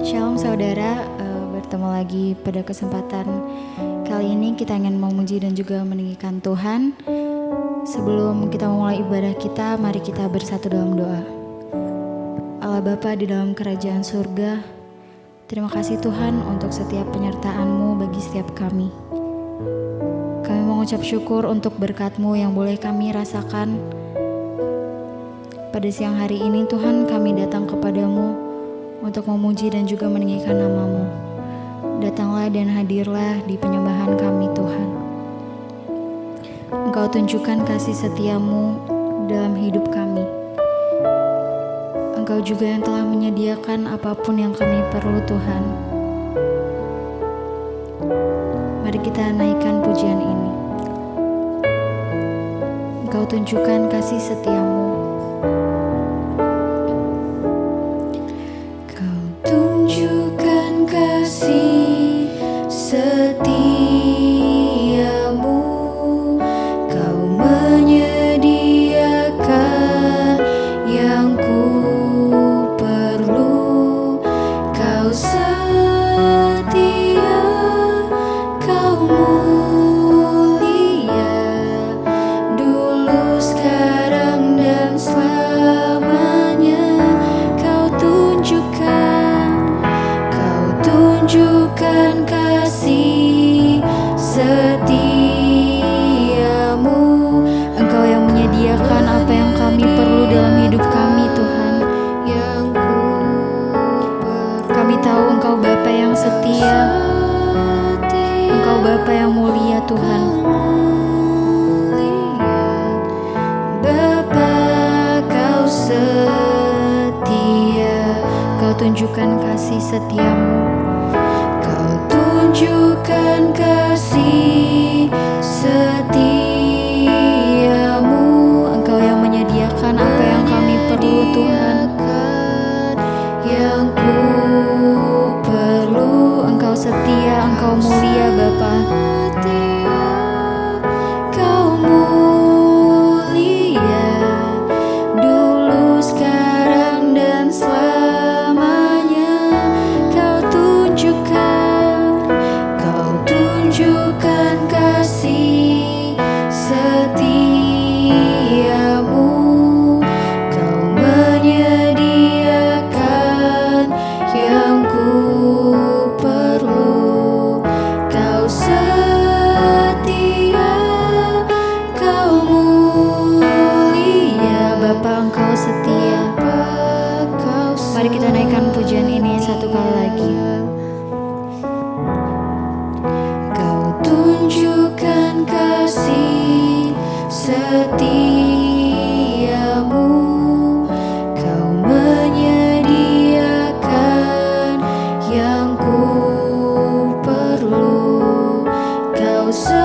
Shalom saudara, bertemu lagi pada kesempatan kali ini kita ingin memuji dan juga meninggikan Tuhan. Sebelum kita memulai ibadah kita, mari kita bersatu dalam doa. Allah Bapa di dalam kerajaan surga, terima kasih Tuhan untuk setiap penyertaan-Mu bagi setiap kami. Kami mengucap syukur untuk berkat-Mu yang boleh kami rasakan. Pada siang hari ini Tuhan, kami datang kepadamu untuk memuji dan juga meninggikan nama-Mu. Datanglah dan hadirlah di penyembahan kami Tuhan. Engkau tunjukkan kasih setia-Mu dalam hidup kami. Engkau juga yang telah menyediakan apapun yang kami perlu Tuhan. Mari kita naikkan pujian ini. Engkau tunjukkan kasih setia-Mu. Kasih setiamu, kau menyediakan yang ku perlu. Kau setia, kau mulia, dulu sekarang dan selamanya. Kau tunjukkan kasih setiamu. Engkau yang menyediakan apa yang kami perlu dalam hidup kami Tuhan. Kami tahu Engkau Bapa yang setia, Engkau Bapa yang mulia Tuhan. Bapa, Kau setia, Kau tunjukkan kasih setiamu. Tunjukkan kasih setiamu. Engkau yang menyediakan apa yang kami perlu Tuhan. Yang ku perlu. Engkau setia, Engkau mulia Bapa. Kau mulia, dulu sekarang dan selamanya. Kau tunjukkan kasih setiamu. Kau menyediakan yang ku perlu. Kau setia, kau mulia. Bapa, Engkau setia. Mari kita naikkan pujian ini satu kali lagi. Tunjukkan kasih setiamu. Kau menyediakan yang ku perlu. Kau setia,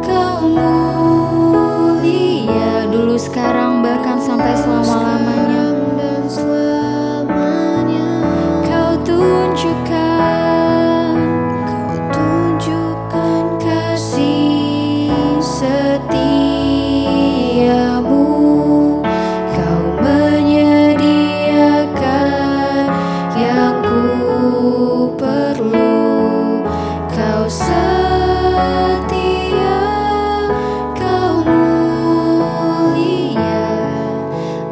kau mulia, dulu sekarang bahkan sampai selama-lamanya. Kau tunjukkan kasih setiamu. Kau menyediakan yang ku perlu. Kau setia, kau mulia.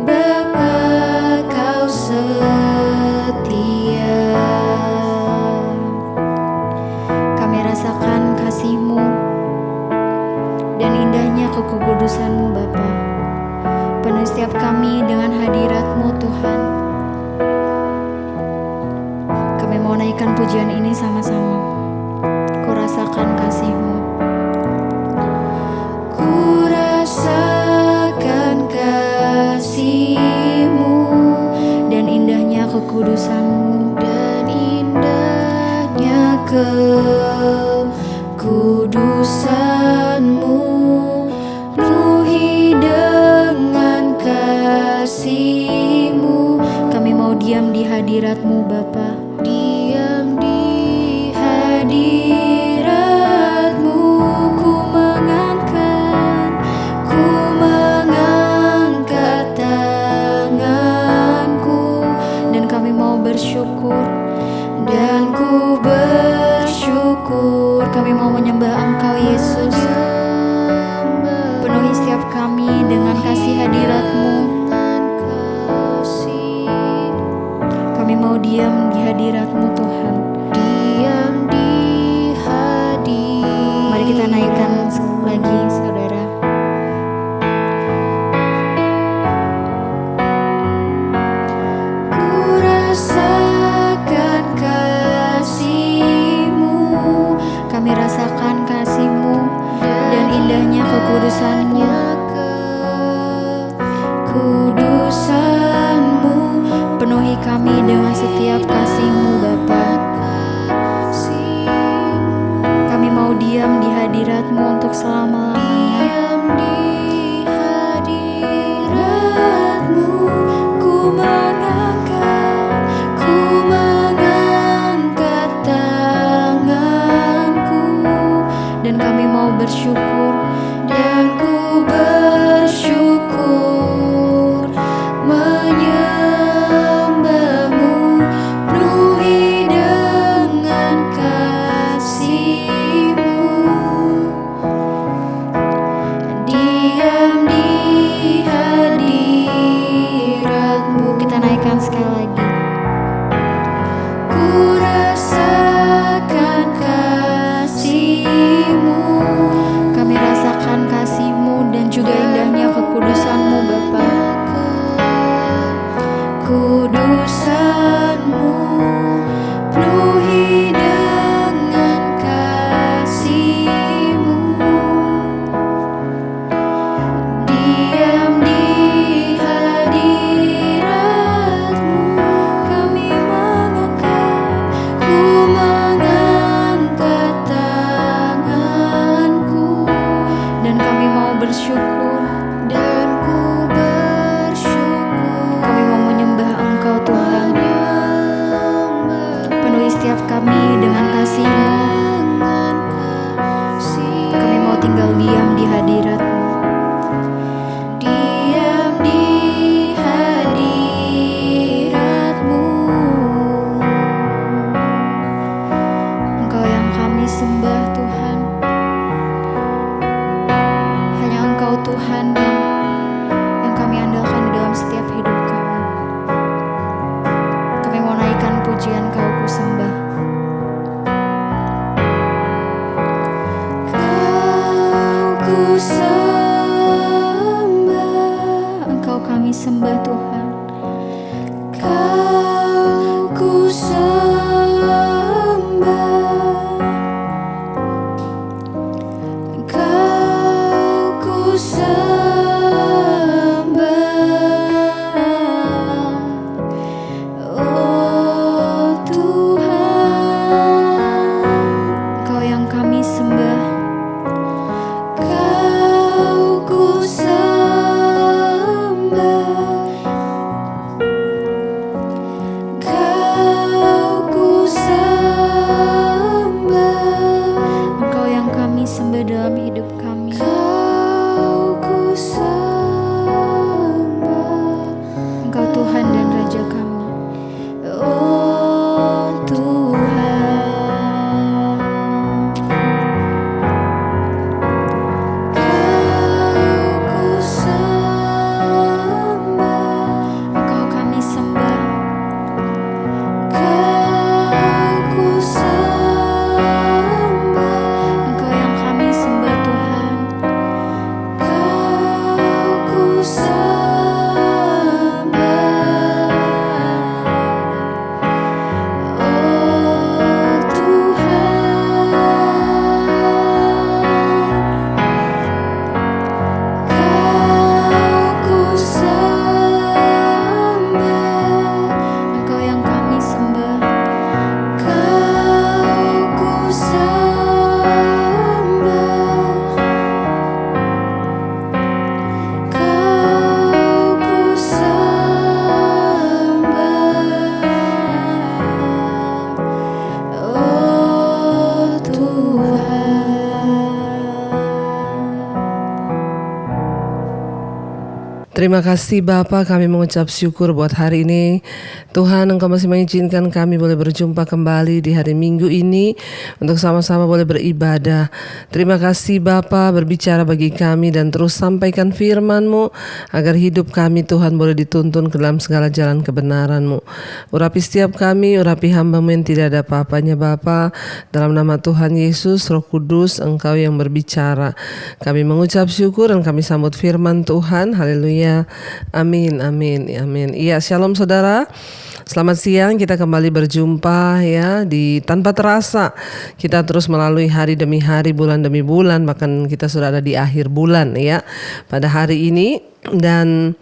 Bapa, Kau setia. Kami rasakan kasih-Mu dan indahnya kekudusan-Mu Bapa. Penuh setiap kami dengan hadirat-Mu Tuhan. Kami mau naikkan pujian ini sama-sama. Ku rasakan kasih-Mu. Ku rasakan kasih-Mu Dan indahnya kekudusan-Mu. dan indahnya kekudusan-Mu. Penuhi dengan kasih-Mu. Kami mau diam di hadirat-Mu Bapa. Diam di hadirat-Mu. Ku mengangkat tanganku. kami mau menyembah Engkau Yesus. Penuhi setiap kami dengan kasih hadirat-Mu. Kami mau diam di hadirat-Mu Tuhan. Diam di hadirat. Mari kita naikkan lagi saudara. Ku rasakan kasih-Mu, Kami rasakan kasih-Mu dan indahnya kekudusan-Mu. Kudusan-Mu, Penuhi kami dengan setiap kasih-Mu Bapa. Kami mau diam di hadirat-Mu untuk selama-lamanya. diam di hadirat-Mu, ku mengangkat tanganku, Dan kami mau bersyukur dan ku bersyukur menyembah-Mu, penuhi dengan kasih-Mu. Diam di hadirat-Mu, kita naikkan sekali lagi. ku rasakan kasih-Mu, Kami rasakan kasih-Mu dan juga indahnya kekudusan-Mu Bapa. Kudusan-Mu, penuhi dengan kasih-Mu. Diam di hadirat-Mu, ku mengangkat tanganku, Dan kami mau bersyukur. dan ku bersyukur Kami mau menyembah Engkau Tuhan. Penuhi setiap kami dengan kasih-Mu. dengan kasih. Kami mau tinggal diam di hadirat-Mu. Diam di hadirat-Mu, Engkau yang kami sembah Tuhan. Hanya Engkau Tuhan yang kami andalkan di dalam setiap hidup kami. Kami mau naikkan pujian Kau ku sembah. ku sembah, Engkau kami sembah Tuhan. ku sembah, ku sembah, oh Tuhan. Engkau yang kami sembah. Ku sembah, ku sembah, Engkau yang kami sembah dalam hidup kami. ku sembah, Engkau Tuhan dan Raja kami. oh Tuhan. Terima kasih Bapa, kami mengucap syukur buat hari ini. Tuhan, Engkau masih mengizinkan kami boleh berjumpa kembali di hari Minggu ini untuk sama-sama boleh beribadah. Terima kasih Bapa, berbicara bagi kami dan terus sampaikan firman-Mu agar hidup kami Tuhan boleh dituntun ke dalam segala jalan kebenaran-Mu. Urapi setiap kami, urapi hamba-Mu yang tidak ada apa-apanya Bapa. Dalam nama Tuhan Yesus, Roh Kudus, Engkau yang berbicara. Kami mengucap syukur dan kami sambut firman Tuhan. Haleluya. Amin, amin, amin. Iya, shalom saudara. Selamat siang, kita kembali berjumpa ya di Tanpa Terasa. Kita terus melalui hari demi hari, bulan demi bulan, bahkan kita sudah ada di akhir bulan ya pada hari ini. Dan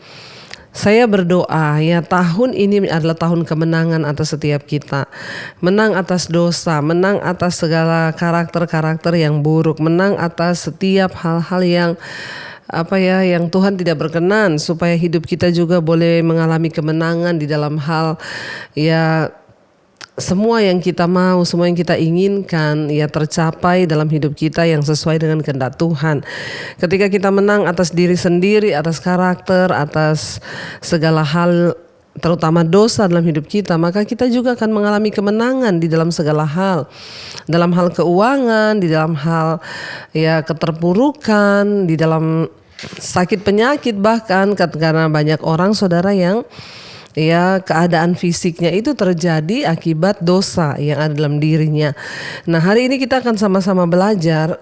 saya berdoa ya, tahun ini adalah tahun kemenangan atas setiap kita. Menang atas dosa, menang atas segala karakter-karakter yang buruk, menang atas setiap hal-hal yang yang Tuhan tidak berkenan, supaya hidup kita juga boleh mengalami kemenangan di dalam hal ya semua yang kita mau, semua yang kita inginkan ya tercapai dalam hidup kita yang sesuai dengan kehendak Tuhan. Ketika kita menang atas diri sendiri, atas karakter, atas segala hal terutama dosa dalam hidup kita, maka kita juga akan mengalami kemenangan di dalam segala hal. Dalam hal keuangan, di dalam hal ya keterpurukan, di dalam sakit penyakit, bahkan karena banyak orang saudara yang ya keadaan fisiknya itu terjadi akibat dosa yang ada dalam dirinya. Nah, hari ini kita akan sama-sama belajar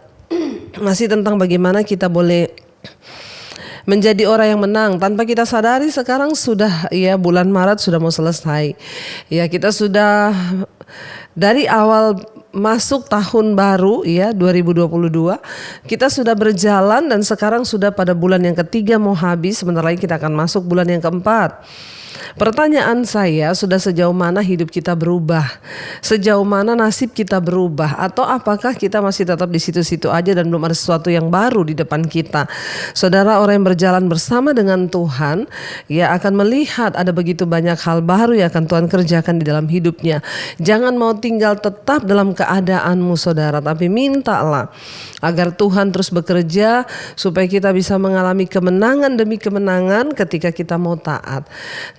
masih tentang bagaimana kita boleh menjadi orang yang menang tanpa kita sadari. Sekarang sudah ya bulan Maret sudah mau selesai. Ya, kita sudah dari awal masuk tahun baru ya 2022 kita sudah berjalan dan sekarang sudah pada bulan yang ketiga mau habis. Sebentar lagi kita akan masuk bulan yang keempat. Pertanyaan saya, sudah sejauh mana hidup kita berubah? Sejauh mana nasib kita berubah? Atau apakah kita masih tetap di situ-situ aja dan belum ada sesuatu yang baru di depan kita? Saudara, orang yang berjalan bersama dengan Tuhan ya akan melihat ada begitu banyak hal baru yang akan Tuhan kerjakan di dalam hidupnya. Jangan mau tinggal tetap dalam keadaanmu saudara, tapi mintalah agar Tuhan terus bekerja supaya kita bisa mengalami kemenangan demi kemenangan ketika kita mau taat.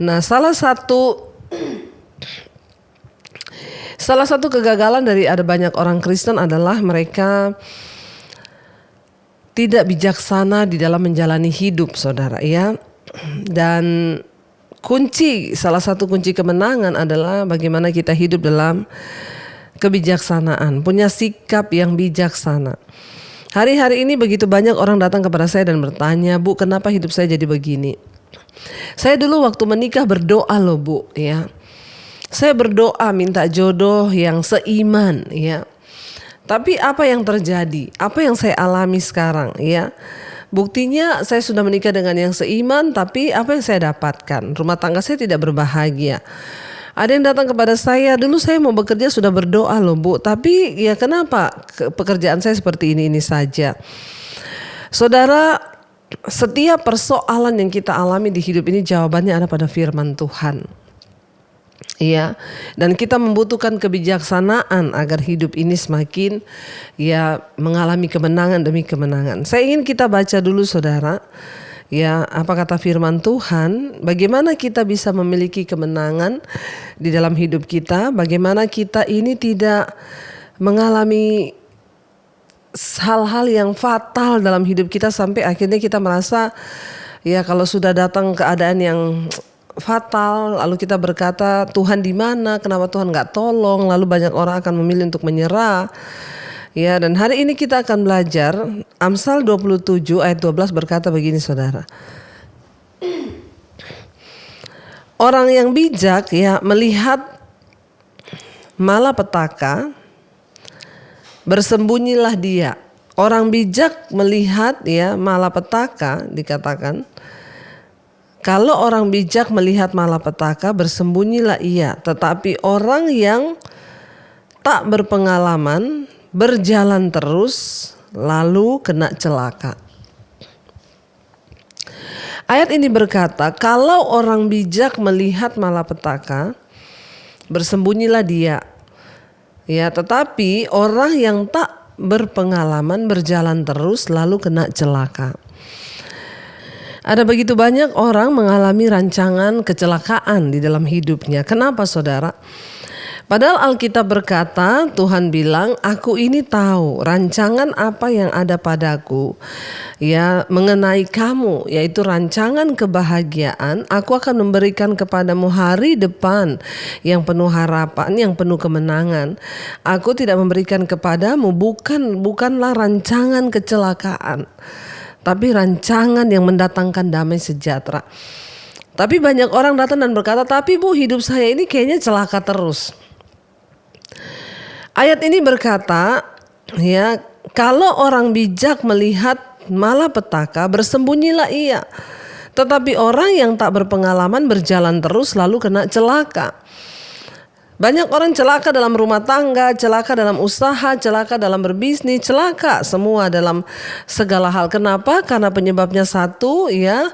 Nah, salah satu kegagalan dari ada banyak orang Kristen adalah mereka tidak bijaksana di dalam menjalani hidup, saudara ya. Dan salah satu kunci kemenangan adalah bagaimana kita hidup dalam kebijaksanaan, punya sikap yang bijaksana. Hari-hari ini begitu banyak orang datang kepada saya dan bertanya, "Bu, kenapa hidup saya jadi begini?" Saya dulu waktu menikah berdoa loh Bu ya. Saya berdoa minta jodoh yang seiman ya. Tapi apa yang terjadi? Apa yang saya alami sekarang ya? Buktinya saya sudah menikah dengan yang seiman, tapi apa yang saya dapatkan? Rumah tangga saya tidak berbahagia. Ada yang datang kepada saya, dulu saya mau bekerja sudah berdoa loh Bu, tapi ya kenapa pekerjaan saya seperti ini saja? Saudara, setiap persoalan yang kita alami di hidup ini jawabannya ada pada firman Tuhan. Ya, dan kita membutuhkan kebijaksanaan agar hidup ini semakin ya mengalami kemenangan demi kemenangan. Saya ingin kita baca dulu saudara, ya apa kata firman Tuhan, bagaimana kita bisa memiliki kemenangan di dalam hidup kita, bagaimana kita ini tidak mengalami hal-hal yang fatal dalam hidup kita sampai akhirnya kita merasa ya kalau sudah datang keadaan yang fatal lalu kita berkata, Tuhan di mana? Kenapa Tuhan nggak tolong? Lalu banyak orang akan memilih untuk menyerah. Ya, dan hari ini kita akan belajar Amsal 27 ayat 12 berkata begini saudara. Orang yang bijak ya melihat malapetaka, bersembunyilah dia. Orang bijak melihat ya malapetaka, dikatakan kalau orang bijak melihat malapetaka bersembunyilah ia. Tetapi orang yang tak berpengalaman berjalan terus lalu kena celaka. Ayat ini berkata, kalau orang bijak melihat malapetaka, bersembunyilah dia. Ya, tetapi orang yang tak berpengalaman berjalan terus lalu kena celaka. Ada begitu banyak orang mengalami rancangan kecelakaan di dalam hidupnya. Kenapa saudara? Padahal Alkitab berkata, Tuhan bilang, aku ini tahu rancangan apa yang ada padaku, ya, mengenai kamu, yaitu rancangan kebahagiaan. Aku akan memberikan kepadamu hari depan yang penuh harapan, yang penuh kemenangan. Aku tidak memberikan kepadamu bukanlah rancangan kecelakaan, tapi rancangan yang mendatangkan damai sejahtera. Tapi banyak orang datang dan berkata, tapi Bu, hidup saya ini kayaknya celaka terus. Ayat ini berkata, ya, kalau orang bijak melihat malapetaka, bersembunyilah ia. Tetapi orang yang tak berpengalaman berjalan terus lalu kena celaka. Banyak orang celaka dalam rumah tangga, celaka dalam usaha, celaka dalam berbisnis, celaka semua dalam segala hal. Kenapa? Karena penyebabnya satu, ya,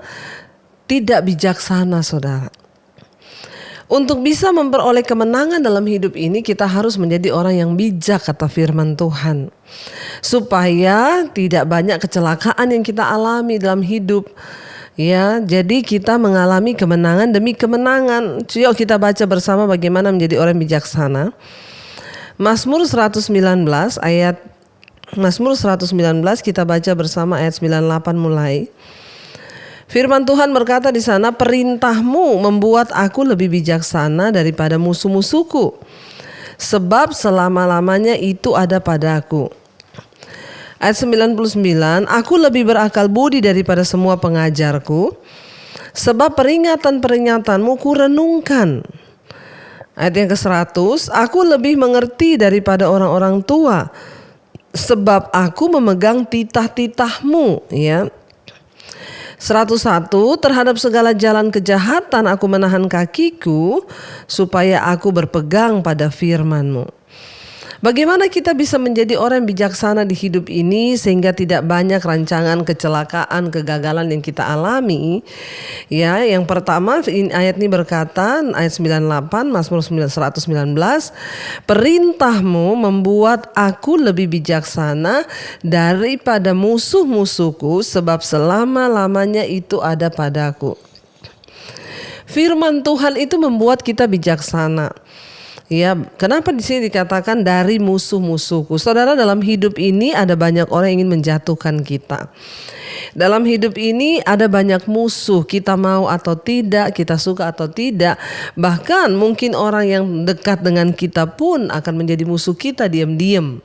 tidak bijaksana, saudara. Untuk bisa memperoleh kemenangan dalam hidup ini, kita harus menjadi orang yang bijak, kata firman Tuhan. Supaya tidak banyak kecelakaan yang kita alami dalam hidup. Ya, jadi kita mengalami kemenangan demi kemenangan. Yuk kita baca bersama bagaimana menjadi orang bijaksana. Mazmur 119 kita baca bersama ayat 98 mulai. Firman Tuhan berkata di sana, perintahmu membuat aku lebih bijaksana daripada musuh-musuhku, sebab selama-lamanya itu ada padaku. Ayat 99, aku lebih berakal budi daripada semua pengajarku, sebab peringatan-peringatanmu kurenungkan. Ayat yang ke-100, aku lebih mengerti daripada orang-orang tua, sebab aku memegang titah-titahmu, ya. 101, terhadap segala jalan kejahatan aku menahan kakiku, supaya aku berpegang pada firman-Mu. Bagaimana kita bisa menjadi orang bijaksana di hidup ini sehingga tidak banyak rancangan kecelakaan, kegagalan yang kita alami? Ya, yang pertama ayat ini berkata, ayat 98, Mazmur 119, perintahmu membuat aku lebih bijaksana daripada musuh-musuhku, sebab selama-lamanya itu ada padaku. Firman Tuhan itu membuat kita bijaksana. Ya, kenapa di sini dikatakan dari musuh-musuhku? Saudara, dalam hidup ini ada banyak orang yang ingin menjatuhkan kita. Dalam hidup ini ada banyak musuh, kita mau atau tidak, kita suka atau tidak. Bahkan mungkin orang yang dekat dengan kita pun akan menjadi musuh kita diam-diam.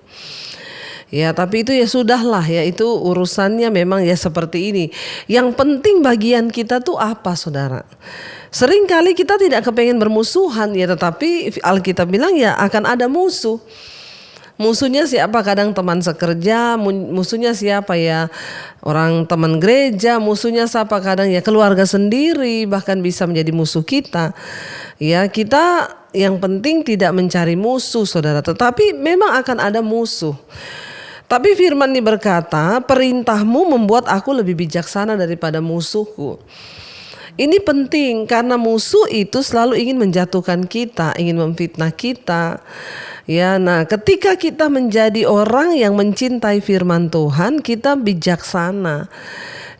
Ya, tapi itu ya sudahlah, ya itu urusannya memang ya seperti ini. Yang penting bagian kita tuh apa, saudara? Seringkali kita tidak kepengen bermusuhan, ya, tetapi Alkitab bilang ya akan ada musuh. Musuhnya siapa? Kadang teman sekerja, musuhnya siapa ya? Orang teman gereja, musuhnya siapa? Kadang ya keluarga sendiri, bahkan bisa menjadi musuh kita. Ya, kita yang penting tidak mencari musuh, saudara, tetapi memang akan ada musuh. Tapi firman ini berkata, perintahmu membuat aku lebih bijaksana daripada musuhku. Ini penting karena musuh itu selalu ingin menjatuhkan kita, ingin memfitnah kita. Ya, nah ketika kita menjadi orang yang mencintai firman Tuhan, kita bijaksana.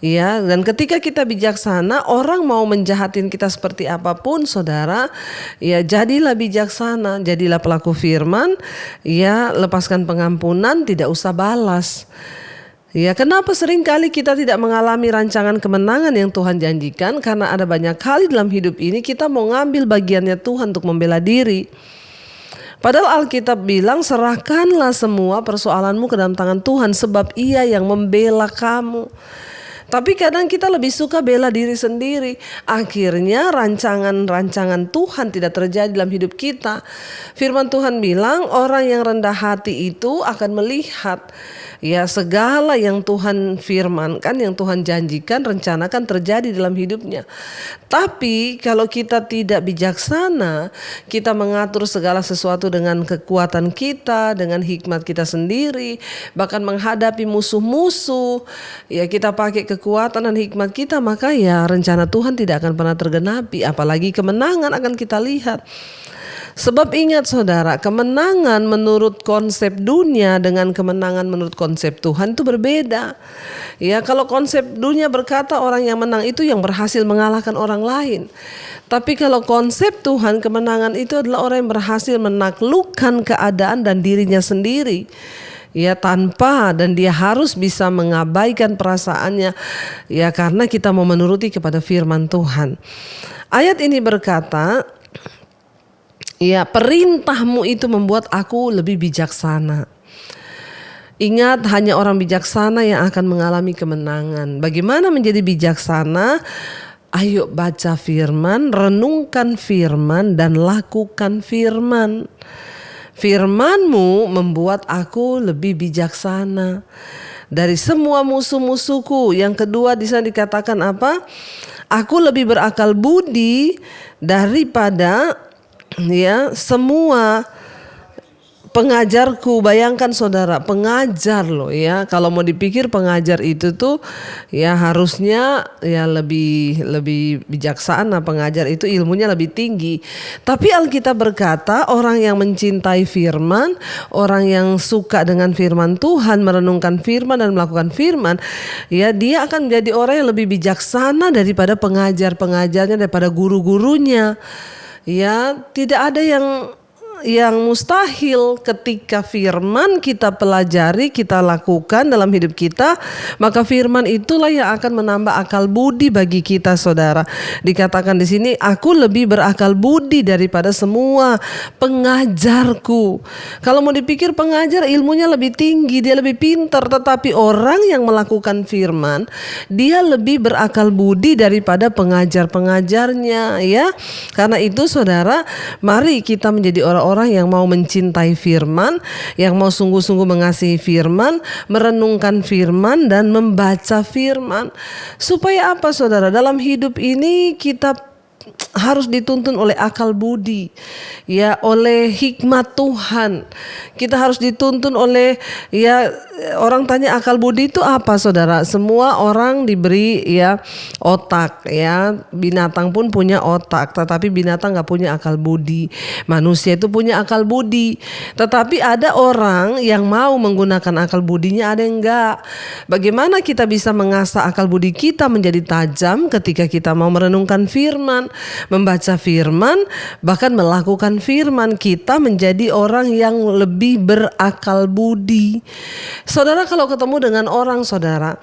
Ya, dan ketika kita bijaksana, orang mau menjahatin kita seperti apapun, saudara, ya jadilah bijaksana, jadilah pelaku firman, ya lepaskan pengampunan, tidak usah balas. Ya, kenapa seringkali kita tidak mengalami rancangan kemenangan yang Tuhan janjikan? Karena ada banyak kali dalam hidup ini kita mau ngambil bagiannya Tuhan untuk membela diri. Padahal Alkitab bilang, serahkanlah semua persoalanmu ke dalam tangan Tuhan, sebab Ia yang membela kamu. Tapi kadang kita lebih suka bela diri sendiri. Akhirnya rancangan-rancangan Tuhan tidak terjadi dalam hidup kita. Firman Tuhan bilang orang yang rendah hati itu akan melihat ya segala yang Tuhan firmankan, yang Tuhan janjikan, rencanakan terjadi dalam hidupnya. Tapi kalau kita tidak bijaksana, kita mengatur segala sesuatu dengan kekuatan kita, dengan hikmat kita sendiri, bahkan menghadapi musuh-musuh, ya kita pakai kekuatan dan hikmat kita, maka ya rencana Tuhan tidak akan pernah tergenapi, apalagi kemenangan akan kita lihat. Sebab ingat saudara, kemenangan menurut konsep dunia dengan kemenangan menurut konsep Tuhan itu berbeda. Ya, kalau konsep dunia berkata orang yang menang itu yang berhasil mengalahkan orang lain. Tapi kalau konsep Tuhan, kemenangan itu adalah orang yang berhasil menaklukkan keadaan dan dirinya sendiri. Ya, tanpa, dan dia harus bisa mengabaikan perasaannya, ya, karena kita mau menuruti kepada firman Tuhan. Ayat ini berkata, ya, perintahmu itu membuat aku lebih bijaksana. Ingat, hanya orang bijaksana yang akan mengalami kemenangan. Bagaimana menjadi bijaksana? Ayo baca firman, renungkan firman, dan lakukan firman. Firman-Mu membuat aku lebih bijaksana dari semua musuh-musuhku. Yang kedua di sana dikatakan apa? Aku lebih berakal budi daripada semua pengajarku. Bayangkan saudara, pengajar loh ya. Kalau mau dipikir pengajar itu tuh ya harusnya ya lebih bijaksana. Pengajar itu ilmunya lebih tinggi. Tapi Alkitab berkata orang yang mencintai firman, orang yang suka dengan firman Tuhan, merenungkan firman dan melakukan firman, ya dia akan menjadi orang yang lebih bijaksana daripada pengajar-pengajarnya, daripada guru-gurunya. Ya, tidak ada yang mustahil ketika firman kita pelajari, kita lakukan dalam hidup kita, maka firman itulah yang akan menambah akal budi bagi kita, saudara. Dikatakan di sini, aku lebih berakal budi daripada semua pengajarku. Kalau mau dipikir pengajar ilmunya lebih tinggi, dia lebih pintar, tetapi orang yang melakukan firman, dia lebih berakal budi daripada pengajar-pengajarnya, ya. Karena itu, saudara, mari kita menjadi orang yang mau mencintai firman, yang mau sungguh-sungguh mengasihi firman, merenungkan firman dan membaca firman. Supaya apa, saudara? Dalam hidup ini kita harus dituntun oleh akal budi, ya, oleh hikmat Tuhan. Kita harus dituntun oleh, ya, orang tanya akal budi itu apa, saudara? Semua orang diberi ya otak, ya, binatang pun punya otak, tetapi binatang nggak punya akal budi. Manusia itu punya akal budi, tetapi ada orang yang mau menggunakan akal budinya, ada yang enggak. Bagaimana kita bisa mengasah akal budi kita menjadi tajam ketika kita mau merenungkan firman, membaca firman, bahkan melakukan firman? Kita menjadi orang yang lebih berakal budi. Saudara, kalau ketemu dengan orang, saudara,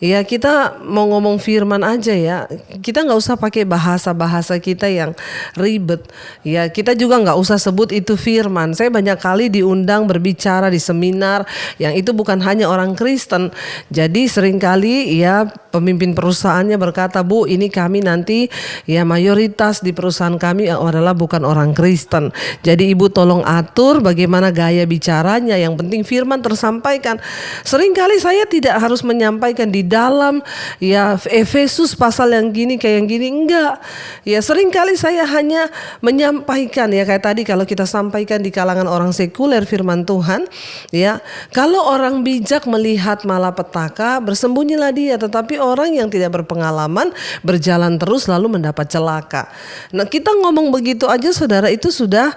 ya kita mau ngomong firman aja ya, kita nggak usah pakai bahasa kita yang ribet. Ya, kita juga nggak usah sebut itu firman. Saya banyak kali diundang berbicara di seminar yang itu bukan hanya orang Kristen. Jadi seringkali ya pemimpin perusahaannya berkata, Bu, ini kami nanti ya mayoritas di perusahaan kami adalah bukan orang Kristen. Jadi ibu tolong atur bagaimana gaya bicaranya. Yang penting firman tersampaikan. Seringkali saya tidak harus menyampaikan di dalam ya Efesus pasal yang gini kayak yang gini, enggak. Ya seringkali saya hanya menyampaikan ya kayak tadi kalau kita sampaikan di kalangan orang sekuler firman Tuhan, ya, kalau orang bijak melihat malapetaka bersembunyilah dia, tetapi orang yang tidak berpengalaman berjalan terus lalu mendapat celaka. Nah, kita ngomong begitu aja, saudara, itu sudah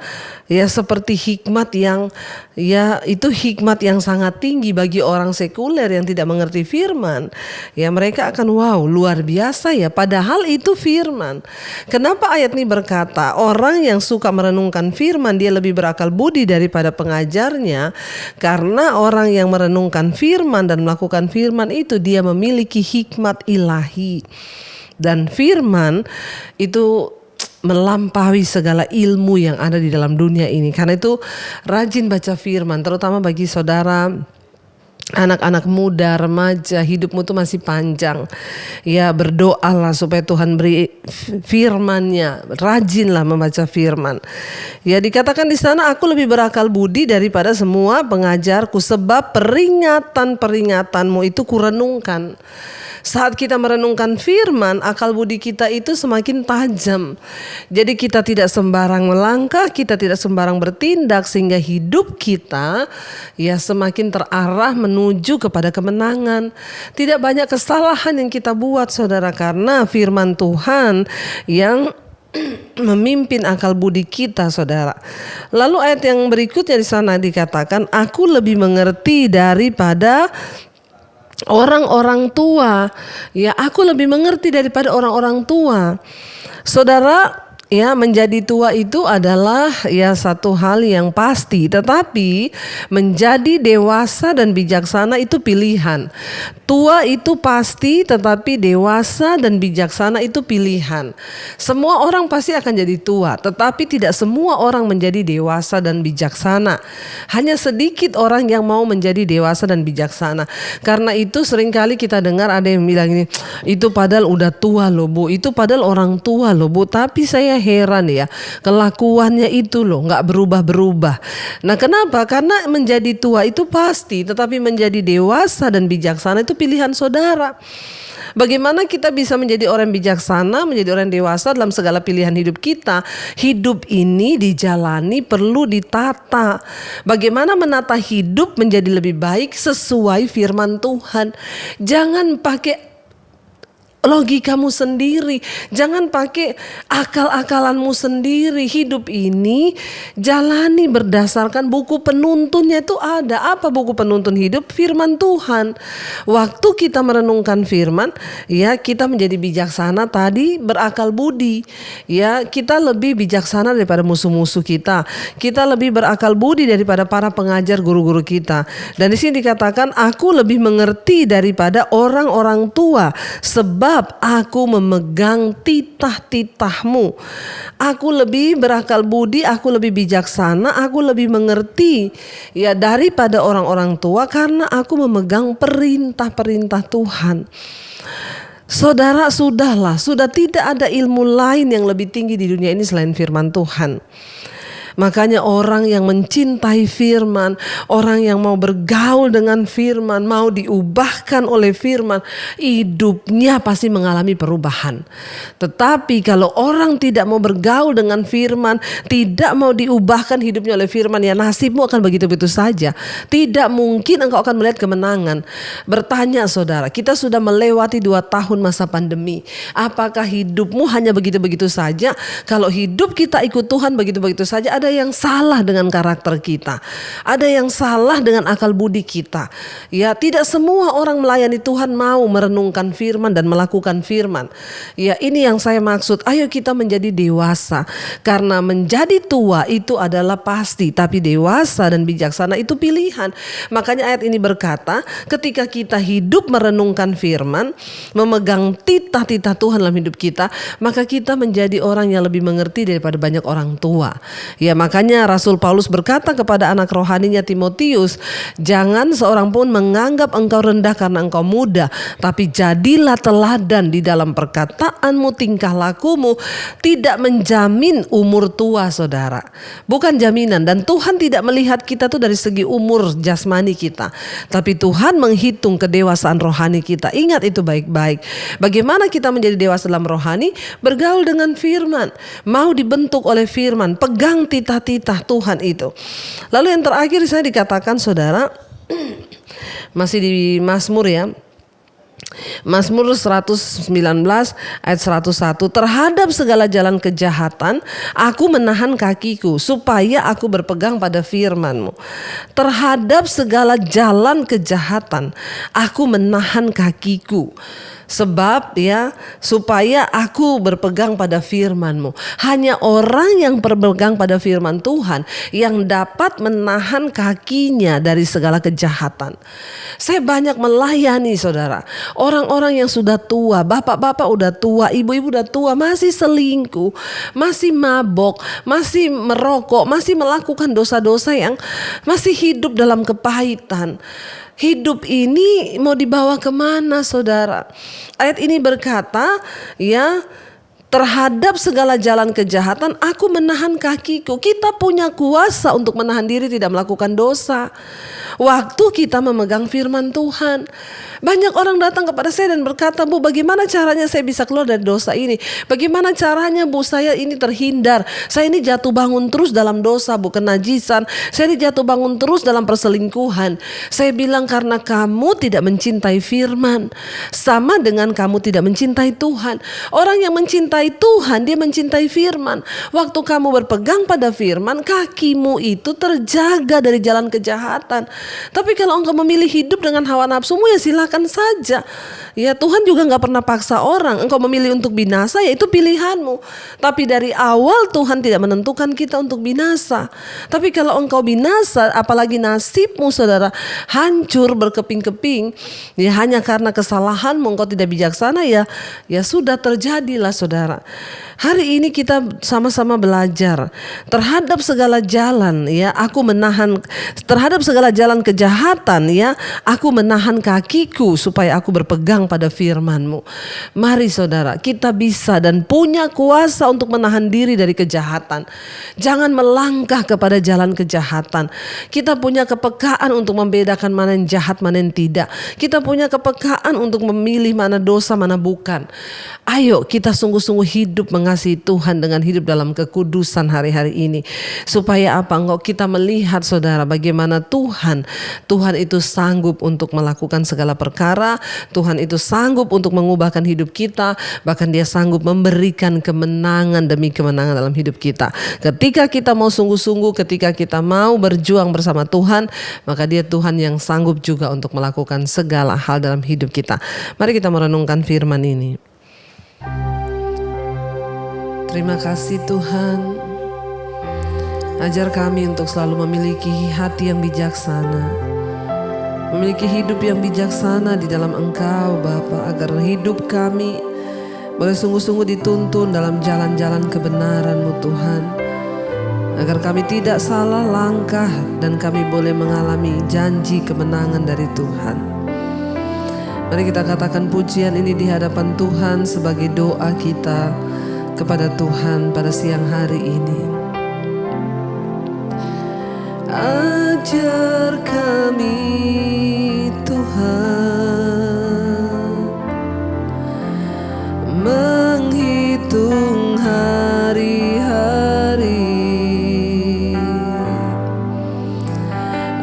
ya seperti hikmat yang ya itu hikmat yang sangat tinggi bagi orang sekuler yang tidak mengerti firman. Ya mereka akan wow, luar biasa ya, padahal itu firman. Kenapa ayat ini berkata orang yang suka merenungkan firman dia lebih berakal budi daripada pengajarnya? Karena orang yang merenungkan firman dan melakukan firman itu dia memiliki hikmat ilahi. Dan firman itu melampaui segala ilmu yang ada di dalam dunia ini. Karena itu rajin baca firman, terutama bagi saudara anak-anak muda, remaja, hidupmu tuh masih panjang. Ya berdoalah supaya Tuhan beri firman-Nya. Rajinlah membaca firman. Ya dikatakan di sana, aku lebih berakal budi daripada semua pengajarku, sebab peringatan-peringatanmu itu kurenungkan. Saat kita merenungkan firman, akal budi kita itu semakin tajam. Jadi kita tidak sembarang melangkah, kita tidak sembarang bertindak, sehingga hidup kita ya semakin terarah menuju kepada kemenangan. Tidak banyak kesalahan yang kita buat, saudara, karena firman Tuhan yang memimpin akal budi kita, saudara. Lalu ayat yang berikutnya di sana dikatakan, aku lebih mengerti daripada orang-orang tua. Ya, aku lebih mengerti daripada orang-orang tua. Saudara, ya, menjadi tua itu adalah ya satu hal yang pasti, tetapi menjadi dewasa dan bijaksana itu pilihan. Tua itu pasti, tetapi dewasa dan bijaksana itu pilihan. Semua orang pasti akan jadi tua, tetapi tidak semua orang menjadi dewasa dan bijaksana. Hanya sedikit orang yang mau menjadi dewasa dan bijaksana. Karena itu seringkali kita dengar ada yang bilang ini, itu padahal udah tua loh Bu, itu padahal orang tua loh Bu. Tapi saya heran ya, kelakuannya itu loh gak berubah-berubah. Nah, kenapa? Karena menjadi tua itu pasti, tetapi menjadi dewasa dan bijaksana itu pilihan saudara. Bagaimana kita bisa menjadi orang bijaksana, menjadi orang dewasa dalam segala pilihan hidup kita? Hidup ini dijalani perlu ditata. Bagaimana menata hidup menjadi lebih baik sesuai firman Tuhan. Jangan pakai logikamu sendiri, jangan pakai akal-akalanmu sendiri. Hidup ini jalani berdasarkan buku penuntunnya itu ada. Apa buku penuntun hidup? Firman Tuhan. Waktu kita merenungkan firman, ya kita menjadi bijaksana tadi, berakal budi. Ya, kita lebih bijaksana daripada musuh-musuh kita. Kita lebih berakal budi daripada para pengajar guru-guru kita. Dan di sini dikatakan, aku lebih mengerti daripada orang-orang tua, sebab aku memegang titah-titahmu. Aku lebih berakal budi, aku lebih bijaksana, aku lebih mengerti ya daripada orang-orang tua karena aku memegang perintah-perintah Tuhan. Saudara, sudah tidak ada ilmu lain yang lebih tinggi di dunia ini selain firman Tuhan. Makanya orang yang mencintai firman, orang yang mau bergaul dengan firman, mau diubahkan oleh firman, hidupnya pasti mengalami perubahan. Tetapi kalau orang tidak mau bergaul dengan firman, tidak mau diubahkan hidupnya oleh firman, ya nasibmu akan begitu-begitu saja. Tidak mungkin engkau akan melihat kemenangan. Bertanya saudara, kita sudah melewati 2 tahun masa pandemi. Apakah hidupmu hanya begitu-begitu saja? Kalau hidup kita ikut Tuhan begitu-begitu saja, ada yang salah dengan karakter kita, ada yang salah dengan akal budi kita. Ya, tidak semua orang melayani Tuhan mau merenungkan firman dan melakukan firman. Ya, ini yang saya maksud. Ayo kita menjadi dewasa, karena menjadi tua itu adalah pasti, tapi dewasa dan bijaksana itu pilihan. Makanya ayat ini berkata, ketika kita hidup merenungkan firman, memegang titah-titah Tuhan dalam hidup kita, maka kita menjadi orang yang lebih mengerti daripada banyak orang tua. Ya, makanya Rasul Paulus berkata kepada anak rohaninya Timotius, jangan seorang pun menganggap engkau rendah karena engkau muda, tapi jadilah teladan di dalam perkataanmu, tingkah lakumu. Tidak menjamin umur tua, saudara. Bukan jaminan. Dan Tuhan tidak melihat kita tuh dari segi umur jasmani kita, tapi Tuhan menghitung kedewasaan rohani kita. Ingat itu baik-baik. Bagaimana kita menjadi dewasa dalam rohani? Bergaul dengan firman, mau dibentuk oleh firman, pegang titah-titah Tuhan itu. Lalu yang terakhir saya dikatakan saudara, masih di Mazmur ya, Mazmur 119 ayat 101, terhadap segala jalan kejahatan aku menahan kakiku supaya aku berpegang pada firman-Mu. Terhadap segala jalan kejahatan aku menahan kakiku. Sebab ya, supaya aku berpegang pada firman-Mu. Hanya orang yang berpegang pada firman Tuhan yang dapat menahan kakinya dari segala kejahatan. Saya banyak melayani saudara, orang-orang yang sudah tua, bapak-bapak udah tua, ibu-ibu udah tua, masih selingkuh, masih mabok, masih merokok, masih melakukan dosa-dosa yang masih hidup dalam kepahitan. Hidup ini mau dibawa kemana saudara? Ayat ini berkata ya, terhadap segala jalan kejahatan aku menahan kakiku. Kita punya kuasa untuk menahan diri tidak melakukan dosa. waktu kita memegang firman Tuhan. Banyak orang datang kepada saya dan berkata, Bu, bagaimana caranya saya bisa keluar dari dosa ini? Bagaimana caranya, Bu, saya ini terhindar? Saya ini jatuh bangun terus dalam dosa, Bu, kenajisan. Saya ini jatuh bangun terus dalam perselingkuhan. Saya bilang, karena kamu tidak mencintai firman. Sama dengan kamu tidak mencintai Tuhan. Orang yang mencintai Tuhan, dia mencintai firman. Waktu kamu berpegang pada firman, kakimu itu terjaga dari jalan kejahatan. Tapi kalau engkau memilih hidup dengan hawa nafsumu, ya silakan saja. Ya, Tuhan juga gak pernah paksa orang. Engkau memilih untuk binasa, ya itu pilihanmu. Tapi dari awal Tuhan tidak menentukan kita untuk binasa. Tapi kalau engkau binasa, apalagi nasibmu saudara hancur berkeping-keping, ya hanya karena kesalahanmu, engkau tidak bijaksana, ya sudah, terjadilah saudara. Hari ini kita sama-sama belajar terhadap segala jalan, ya aku menahan, terhadap segala jalan kejahatan, ya aku menahan kakiku supaya aku berpegang pada firman-Mu. Mari saudara, kita bisa dan punya kuasa untuk menahan diri dari kejahatan. Jangan melangkah kepada jalan kejahatan. Kita punya kepekaan untuk membedakan mana yang jahat, mana yang tidak. Kita punya kepekaan untuk memilih mana dosa, mana bukan. Ayo kita sungguh-sungguh hidup mengasihi Tuhan dengan hidup dalam kekudusan hari-hari ini. Supaya apa? Engkau kita melihat saudara bagaimana Tuhan itu sanggup untuk melakukan segala perkara. Tuhan itu sanggup untuk mengubahkan hidup kita. Bahkan Dia sanggup memberikan kemenangan demi kemenangan dalam hidup kita. Ketika kita mau sungguh-sungguh, ketika kita mau berjuang bersama Tuhan, maka Dia Tuhan yang sanggup juga untuk melakukan segala hal dalam hidup kita. Mari kita merenungkan firman ini. Terima kasih Tuhan. Ajar kami untuk selalu memiliki hati yang bijaksana, memiliki hidup yang bijaksana di dalam Engkau Bapa, agar hidup kami boleh sungguh-sungguh dituntun dalam jalan-jalan kebenaran-Mu Tuhan, agar kami tidak salah langkah dan kami boleh mengalami janji kemenangan dari Tuhan. Mari kita katakan pujian ini di hadapan Tuhan sebagai doa kita kepada Tuhan pada siang hari ini. Ajar kami Tuhan menghitung hari-hari,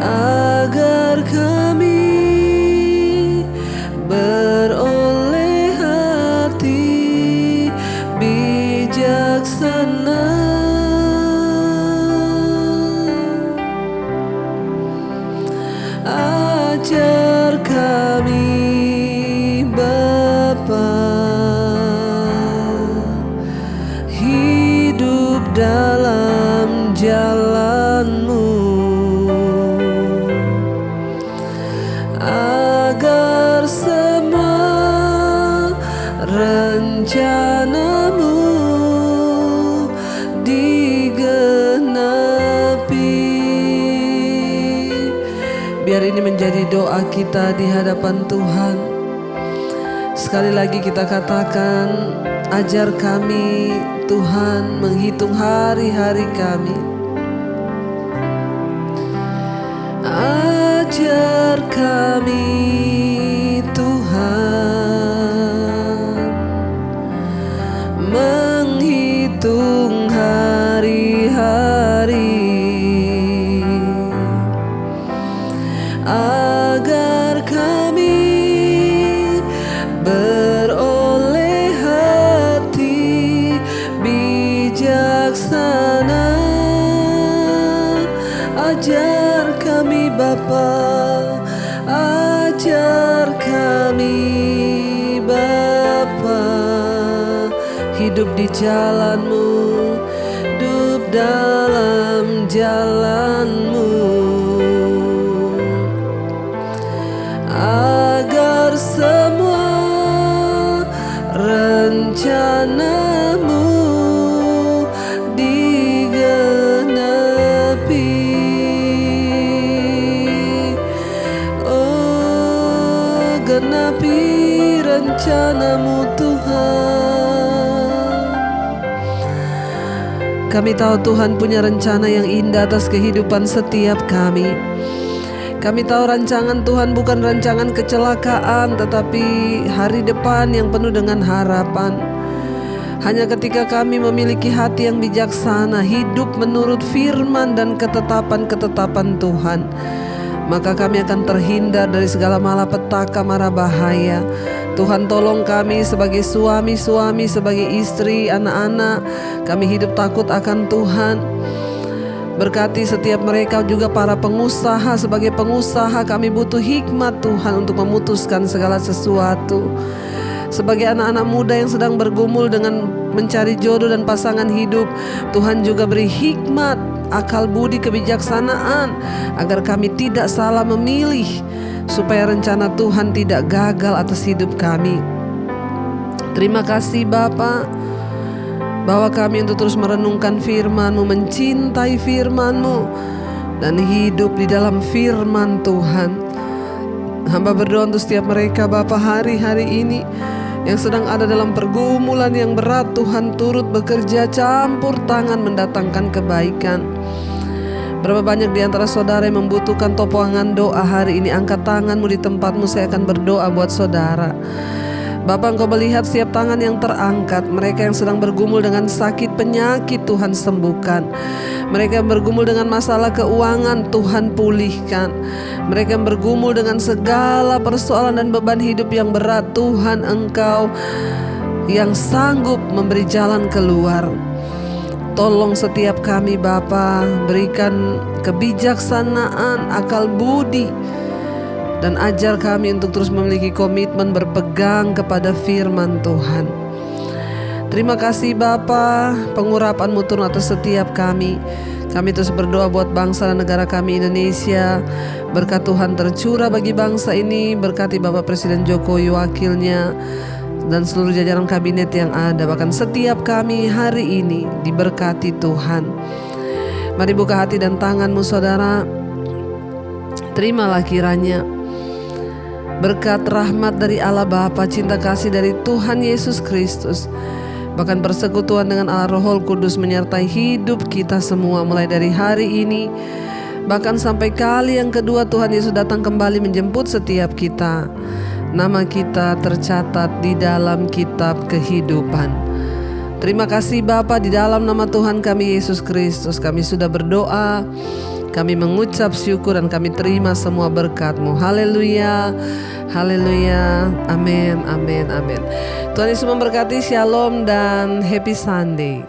agar kami beroleh hati bijaksana. Ajar kami Bapa hidup dalam jalan-Mu, agar semua rencana-Mu digenapi. Biar ini menjadi doa kita di hadapan Tuhan. Sekali lagi kita katakan, ajar kami Tuhan menghitung hari-hari kami. Ajar kami Tuhan menghitung hari-hari, agar kami beroleh hati bijaksana. Ajar kami Bapa, ajar kami Bapa hidup di jalan-Mu, hidup dalam jalan-Mu, agar semua rencana-Mu digenapi. Oh, genapi rencana-Mu Tuhan. Kami tahu Tuhan punya rencana yang indah atas kehidupan setiap kami. Kami tahu rancangan Tuhan bukan rancangan kecelakaan, tetapi hari depan yang penuh dengan harapan. Hanya ketika kami memiliki hati yang bijaksana, hidup menurut firman dan ketetapan-ketetapan Tuhan, maka kami akan terhindar dari segala malapetaka mara bahaya. Tuhan tolong kami sebagai suami-suami, sebagai istri, anak-anak, kami hidup takut akan Tuhan. Berkati setiap mereka juga para pengusaha. Sebagai pengusaha kami butuh hikmat Tuhan untuk memutuskan segala sesuatu. Sebagai anak-anak muda yang sedang bergumul dengan mencari jodoh dan pasangan hidup, Tuhan juga beri hikmat, akal budi, kebijaksanaan agar kami tidak salah memilih, supaya rencana Tuhan tidak gagal atas hidup kami. Terima kasih Bapa, bahwa kami untuk terus merenungkan firman-Mu, mencintai firman-Mu, dan hidup di dalam firman Tuhan. Hamba berdoa untuk setiap mereka Bapa hari-hari ini yang sedang ada dalam pergumulan yang berat. Tuhan turut bekerja, campur tangan mendatangkan kebaikan. Berapa banyak di antara saudara yang membutuhkan topangan doa hari ini? Angkat tanganmu di tempatmu, saya akan berdoa buat saudara. Bapa, Engkau melihat setiap tangan yang terangkat. Mereka yang sedang bergumul dengan sakit penyakit, Tuhan sembuhkan. Mereka yang bergumul dengan masalah keuangan, Tuhan pulihkan. Mereka yang bergumul dengan segala persoalan dan beban hidup yang berat, Tuhan Engkau yang sanggup memberi jalan keluar. Tolong setiap kami Bapa, berikan kebijaksanaan, akal budi, dan ajar kami untuk terus memiliki komitmen berpegang kepada firman Tuhan. Terima kasih Bapa, pengurapan-Mu turun atas setiap kami. Kami terus berdoa buat bangsa dan negara kami Indonesia. Berkat Tuhan tercurah bagi bangsa ini. Berkati Bapak Presiden Jokowi, wakilnya, dan seluruh jajaran kabinet yang ada. Bahkan setiap kami hari ini diberkati Tuhan. Mari buka hati dan tanganmu saudara. Terimalah kiranya berkat rahmat dari Allah Bapa, cinta kasih dari Tuhan Yesus Kristus, bahkan persekutuan dengan Allah Roh Kudus menyertai hidup kita semua mulai dari hari ini, bahkan sampai kali yang kedua Tuhan Yesus datang kembali menjemput setiap kita. Nama kita tercatat di dalam kitab kehidupan. Terima kasih Bapa, di dalam nama Tuhan kami Yesus Kristus kami sudah berdoa. Kami mengucap syukur dan kami terima semua berkat-Mu. Haleluya, haleluya, amin, amin, amin. Tuhan Yesus memberkati, shalom dan happy Sunday.